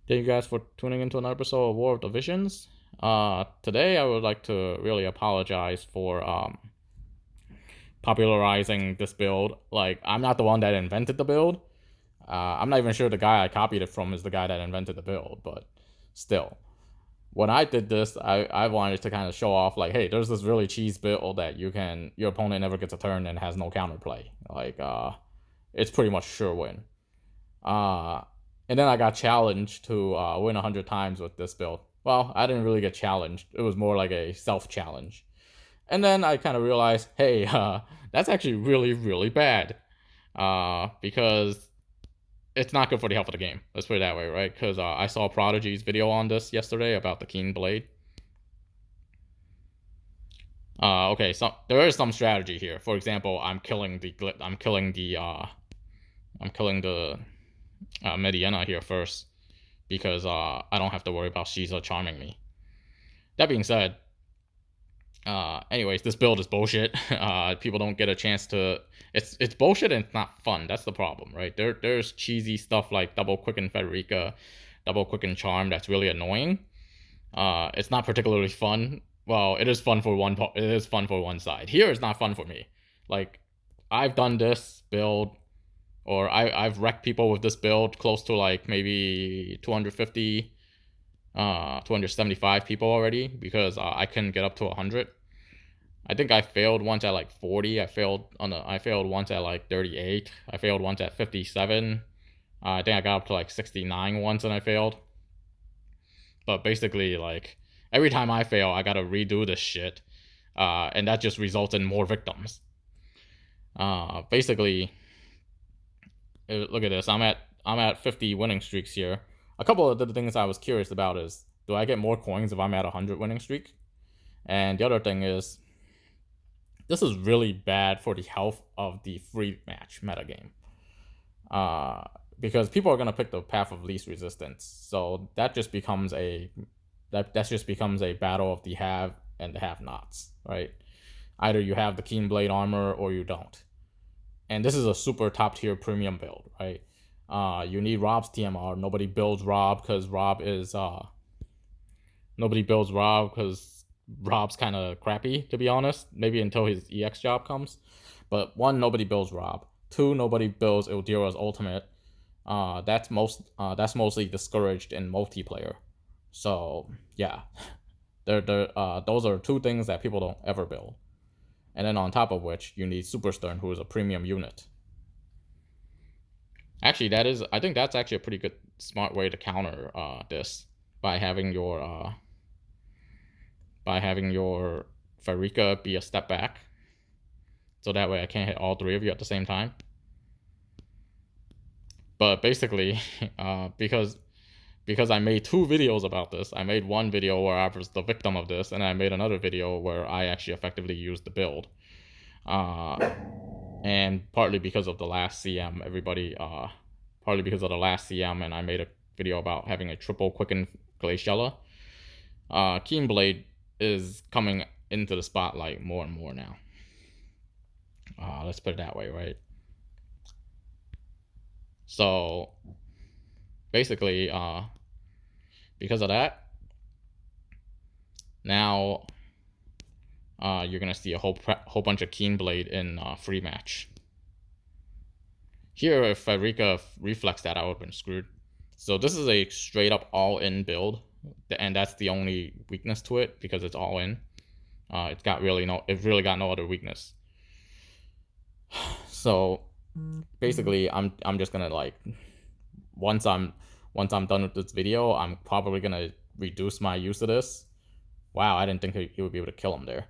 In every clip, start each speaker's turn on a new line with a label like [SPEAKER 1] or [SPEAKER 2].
[SPEAKER 1] Thank you guys for tuning into another episode of War of the Visions. Today I would like to really apologize for popularizing this build. Like, I'm not the one that invented the build. I'm not even sure the guy I copied it from is the guy that invented the build, but still. When I did this, I wanted to kind of show off, like, hey, there's this really cheese build that your opponent never gets a turn and has no counterplay. Like, it's pretty much sure win. And then I got challenged to win 100 times with this build. Well, I didn't really get challenged. It was more like a self-challenge. And then I kind of realized, hey, that's actually really, really bad. Because it's not good for the health of the game. Let's put it that way, right? Because I saw Prodigy's video on this yesterday about the Keen Blade. Okay, so there is some strategy here. For example, I'm killing the Mediana here first, because I don't have to worry about Shiza charming me. That being said, anyways, this build is bullshit. People don't get a chance to. It's bullshit and it's not fun. That's the problem, right? There's cheesy stuff like double quicken Federica, double quicken charm that's really annoying. It's not particularly fun. Well, it is fun for one. It is fun for one side. Here, it's not fun for me. Like, I've done this build, or I've wrecked people with this build close to like maybe 250, 275 people already, because I couldn't get up to 100. I think I failed once at like 40. I failed once at like 38. I failed once at 57. I think I got up to like 69 once and I failed. But basically, like, every time I fail, I gotta redo this shit, and that just results in more victims. Basically, look at this. I'm at 50 winning streaks here. A couple of the things I was curious about is, do I get more coins if I'm at 100 winning streak? And the other thing is, this is really bad for the health of the free match metagame. Because people are gonna pick the path of least resistance, so that just becomes a battle of the have and the have-nots, right? Either you have the Keen Blade armor or you don't. And this is a super top tier premium build, right? You need Rob's TMR. Nobody builds Rob because Rob's kind of crappy, to be honest. Maybe until his EX job comes. But one, nobody builds Rob. Two, nobody builds Ildira's ultimate. That's mostly discouraged in multiplayer. So yeah, those are two things that people don't ever build. And then on top of which, you need Super Stern, who is a premium unit. Actually, I think that's actually a pretty good, smart way to counter this, by having your Farica be a step back, so that way I can't hit all three of you at the same time. But basically, because I made two videos about this. I made one video where I was the victim of this, and I made another video where I actually effectively used the build. And partly because of the last CM, and I made a video about having a triple quicken Glaciella. Keen Blade is coming into the spotlight more and more now. Let's put it that way, right? So basically, because of that, now you're gonna see a whole bunch of Keen Blade in free match. Here, if Federica reflexed that, I would have been screwed. So this is a straight up all-in build, and that's the only weakness to it, because it's all in. It really got no other weakness. So basically, I'm just gonna, like, once I'm done with this video, I'm probably gonna reduce my use of this. Wow, I didn't think he would be able to kill him there.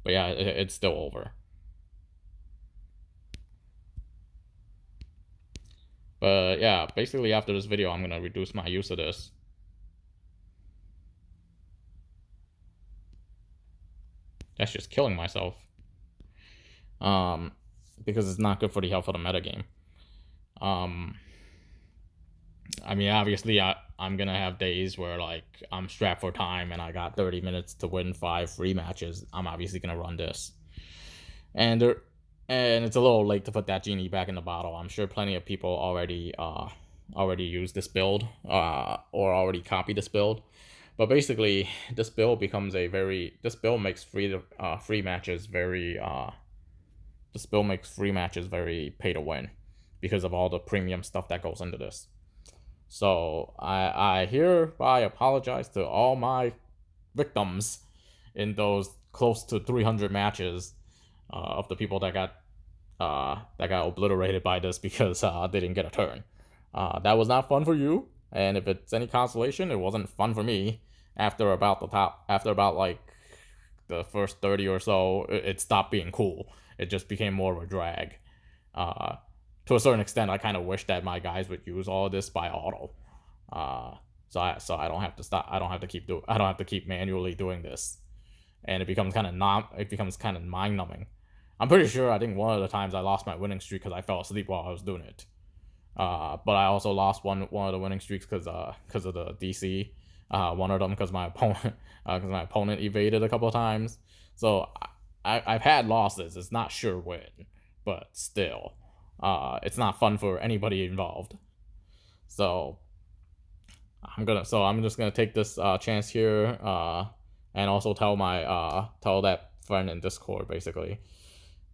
[SPEAKER 1] But yeah, it's still over. But yeah, basically after this video, I'm gonna reduce my use of this. That's just killing myself. Because it's not good for the health of the metagame. I mean, obviously, I'm gonna have days where, like, I'm strapped for time and I got 30 minutes to win 5 free matches. I'm obviously gonna run this, and it's a little late to put that genie back in the bottle. I'm sure plenty of people already use this build, or already copy this build. But basically, this build makes free matches very pay to win because of all the premium stuff that goes into this. So I hereby apologize to all my victims in those close to 300 matches of the people that got obliterated by this because they didn't get a turn. That was not fun for you, and if it's any consolation, it wasn't fun for me. After about like the first 30 or so, it stopped being cool. It just became more of a drag. To a certain extent, I kind of wish that my guys would use all of this by auto. So I don't have to stop. I don't have to keep manually doing this, and it becomes kind of mind numbing. I'm pretty sure I think one of the times I lost my winning streak because I fell asleep while I was doing it. But I also lost one of the winning streaks because of the DC. One of them because my opponent evaded a couple of times. So I've had losses. It's not sure when, but still, it's not fun for anybody involved. So I'm just gonna take this chance here, and also tell that friend in Discord basically.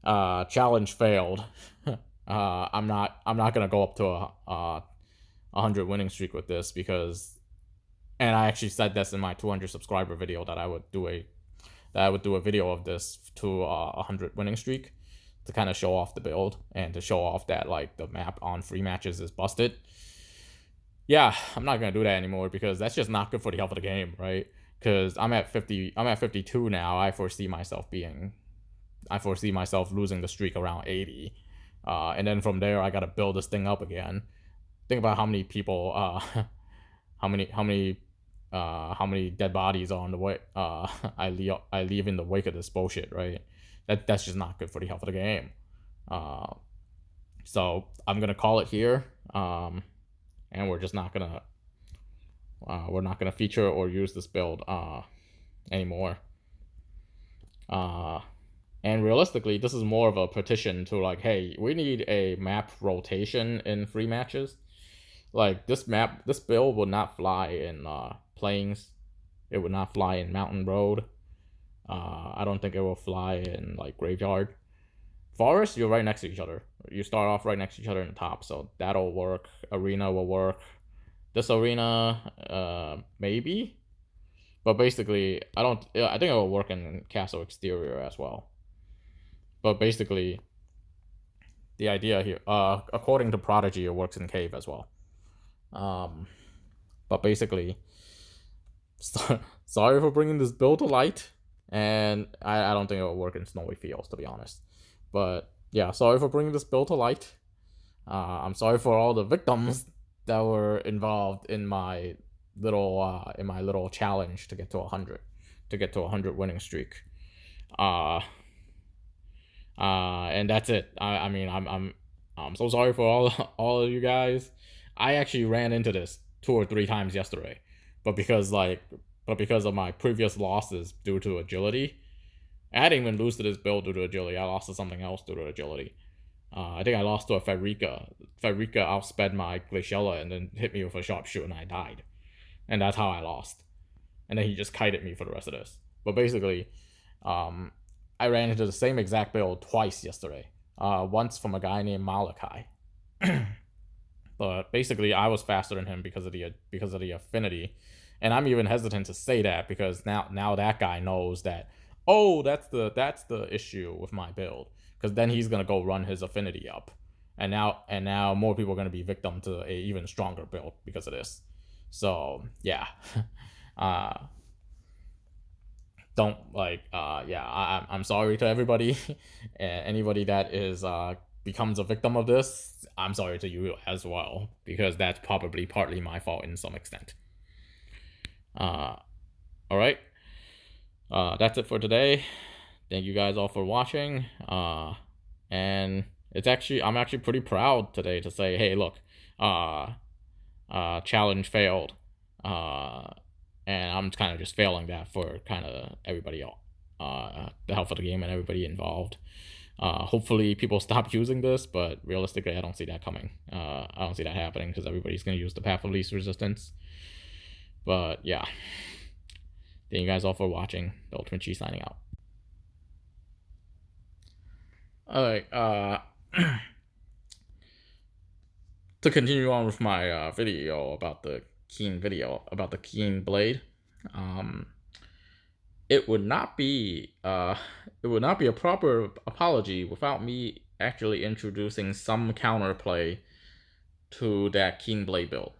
[SPEAKER 1] Challenge failed. I'm not gonna go up to a 100 winning streak with this because, and I actually said this in my 200 subscriber video that I would do a video of this to a 100 winning streak to kind of show off the build and to show off that like the map on free matches is busted. Yeah, I'm not gonna do that anymore because that's just not good for the health of the game, right? Because I'm at 52 now. I foresee myself losing the streak around 80, and then from there I gotta build this thing up again. Think about how many people, how many dead bodies are on the way. I leave in the wake of this bullshit, right? That's just not good for the health of the game. So I'm gonna call it here. And we're just not gonna feature or use this build anymore. And realistically, this is more of a petition to like, hey, we need a map rotation in free matches. Like this build would not fly in plains. It would not fly in mountain road. I don't think it will fly in like graveyard. Forest, you're right next to each other. You start off right next to each other in the top, so that'll work. Arena will work. This arena, maybe, but basically, I think it will work in castle exterior as well. But basically, the idea here, according to Prodigy, it works in cave as well. But basically, sorry for bringing this build to light, and I don't think it will work in snowy fields, to be honest. But yeah, sorry for bringing this build to light. I'm sorry for all the victims that were involved in my little challenge to get to 100 winning streak. And that's it. I mean, I'm so sorry for all of you guys. I actually ran into this 2 or 3 times yesterday, but because of my previous losses due to agility, I didn't even lose to this build due to agility. I lost to something else due to agility. I think I lost to a Fabrica. Fabrica outsped my Glaciella and then hit me with a sharpshooter and I died. And that's how I lost. And then he just kited me for the rest of this. But basically, I ran into the same exact build twice yesterday. Once from a guy named Malachi. But basically, I was faster than him because of the affinity. And I'm even hesitant to say that because now that guy knows that, oh, that's the issue with my build, because then he's gonna go run his affinity up, and now more people are gonna be victim to a even stronger build because of this. So yeah, don't I'm sorry to everybody, anybody that is becomes a victim of this. I'm sorry to you as well because that's probably partly my fault in some extent. All right. That's it for today. Thank you guys all for watching. And I'm actually pretty proud today to say, hey, look, challenge failed. And I'm kind of just failing that for kind of everybody else, the health of the game and everybody involved. Hopefully people stop using this, but realistically, I don't see that coming. I don't see that happening because everybody's going to use the path of least resistance. But yeah, thank you guys all for watching. The Ultimate Chi signing out. Alright, to continue on with my video about the Keen blade, it would not be a proper apology without me actually introducing some counterplay to that Keen blade build.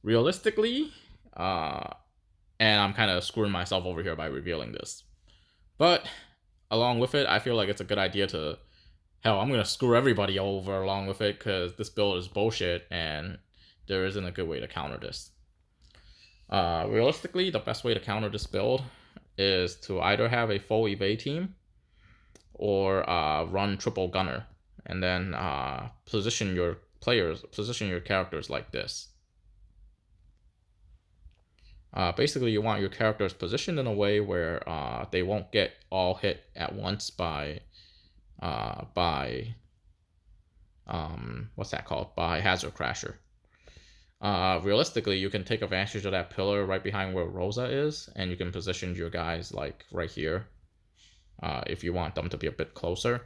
[SPEAKER 1] Realistically, and I'm kind of screwing myself over here by revealing this, but along with it, I feel like it's a good idea to, hell, I'm gonna screw everybody over along with it because this build is bullshit and there isn't a good way to counter this. Realistically, the best way to counter this build is to either have a full evade team or run triple gunner, and then position your characters like this. Basically, you want your characters positioned in a way where they won't get all hit at once by what's that called? By Hazard Crasher. Realistically, you can take advantage of that pillar right behind where Rosa is, and you can position your guys like right here if you want them to be a bit closer.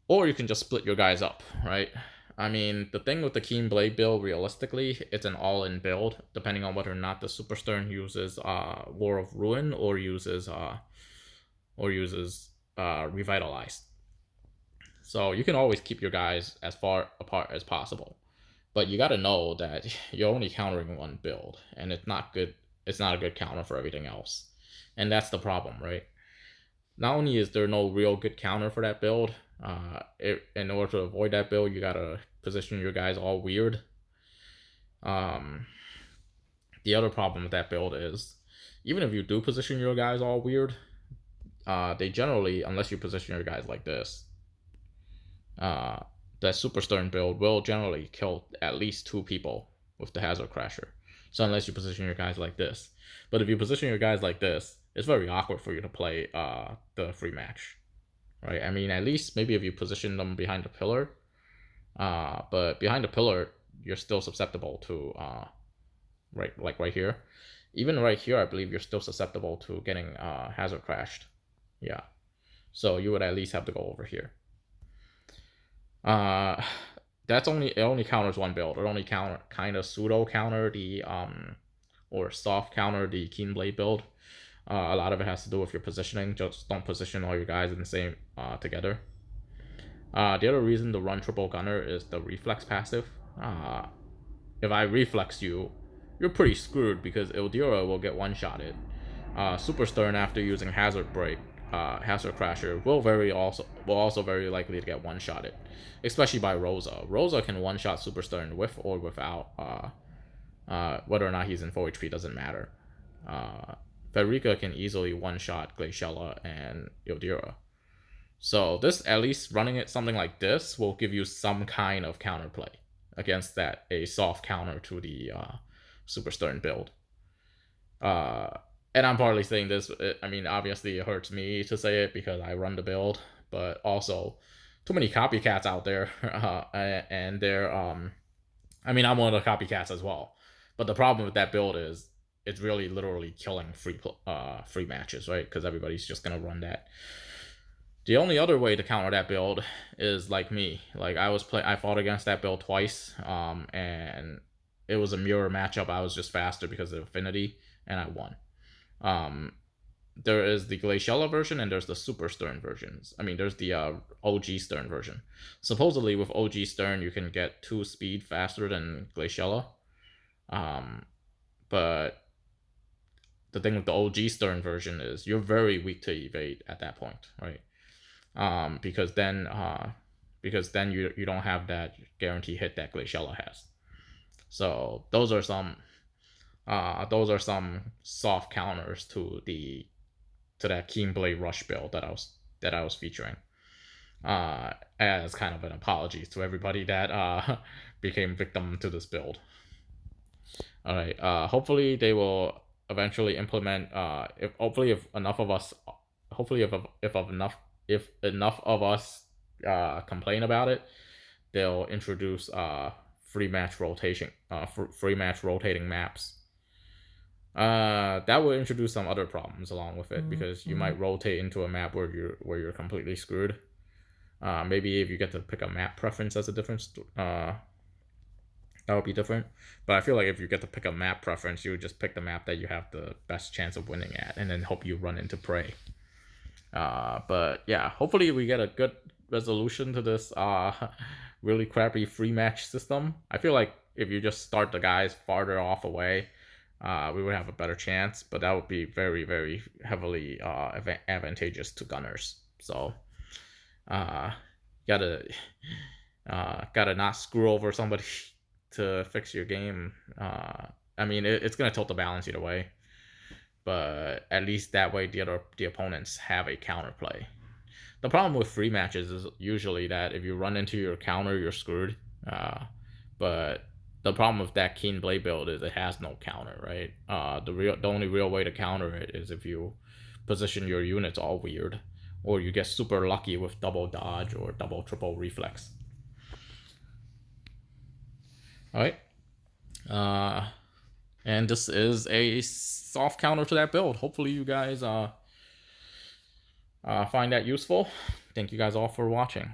[SPEAKER 1] Or you can just split your guys up, right? I mean, the thing with the Keen Blade build, realistically, it's an all-in build, depending on whether or not the Super Stern uses War of Ruin or uses Revitalize. So you can always keep your guys as far apart as possible. But you gotta know that you're only countering one build, and it's not good. It's not a good counter for everything else. And that's the problem, right? Not only is there no real good counter for that build, in order to avoid that build, you gotta position your guys all weird. The other problem with that build is, even if you do position your guys all weird, they generally, unless you position your guys like this, that Super Stern build will generally kill at least 2 people with the Hazard Crasher. So unless you position your guys like this. But if you position your guys like this, it's very awkward for you to play the free match. Right? I mean, at least maybe if you position them behind the pillar. But behind the pillar, you're still susceptible to, right here. Even right here, I believe you're still susceptible to getting Hazard Crashed. Yeah. So you would at least have to go over here. It only counters one build. It only kind of pseudo counter the or soft counter the Keen Blade build. A lot of it has to do with your positioning. Just don't position all your guys in the same together. The other reason to run triple gunner is the reflex passive. If I reflex you, you're pretty screwed because Ildira will get one-shotted. Super Stern, after using Hazard Crasher, will also very likely to get one-shotted, especially by Rosa. Rosa can one-shot Super Stern with or without, whether or not he's in full HP doesn't matter. Federica can easily one-shot Glaciella and Ildira. So this, at least running it something like this, will give you some kind of counterplay against that, a soft counter to the Super Stern build. And I'm partly saying this, I mean, obviously it hurts me to say it because I run the build, but also too many copycats out there, and they're, I mean, I'm one of the copycats as well. But the problem with that build is it's really literally killing free matches, right? Because everybody's just gonna run that. The only other way to counter that build is like me. Like I fought against that build twice, and it was a mirror matchup. I was just faster because of affinity, and I won. There is the Glaciella version and there's the Super Stern versions. I mean, there's the OG Stern version. Supposedly with OG Stern you can get 2 speed faster than Glaciella. But the thing with the OG Stern version is you're very weak to evade at that point, right? Because then you don't have that guarantee hit that Glaciella has. So those are some soft counters to that Keen Blade Rush build that I was featuring, as kind of an apology to everybody that became victim to this build. All right. Hopefully they will eventually implement. If enough if enough of us complain about it, they'll introduce free match rotation, free match rotating maps. That will introduce some other problems along with it, because you might rotate into a map where you're completely screwed. Maybe if you get to pick a map preference, that's a different. That would be different. But I feel like if you get to pick a map preference, you would just pick the map that you have the best chance of winning at, and then hope you run into prey. But yeah, hopefully we get a good resolution to this really crappy free match system. I feel like if you just start the guys farther off away, we would have a better chance, but that would be very, very heavily advantageous to gunners. So gotta not screw over somebody to fix your game. I mean, it's gonna tilt the balance either way, but at least that way the opponents have a counterplay. The problem with free matches is usually that if you run into your counter, you're screwed. But the problem with that Keen Blade build is it has no counter, right? The only real way to counter it is if you position your units all weird, or you get super lucky with double dodge or double triple reflex. All right. And this is a soft counter to that build. Hopefully you guys find that useful. Thank you guys all for watching.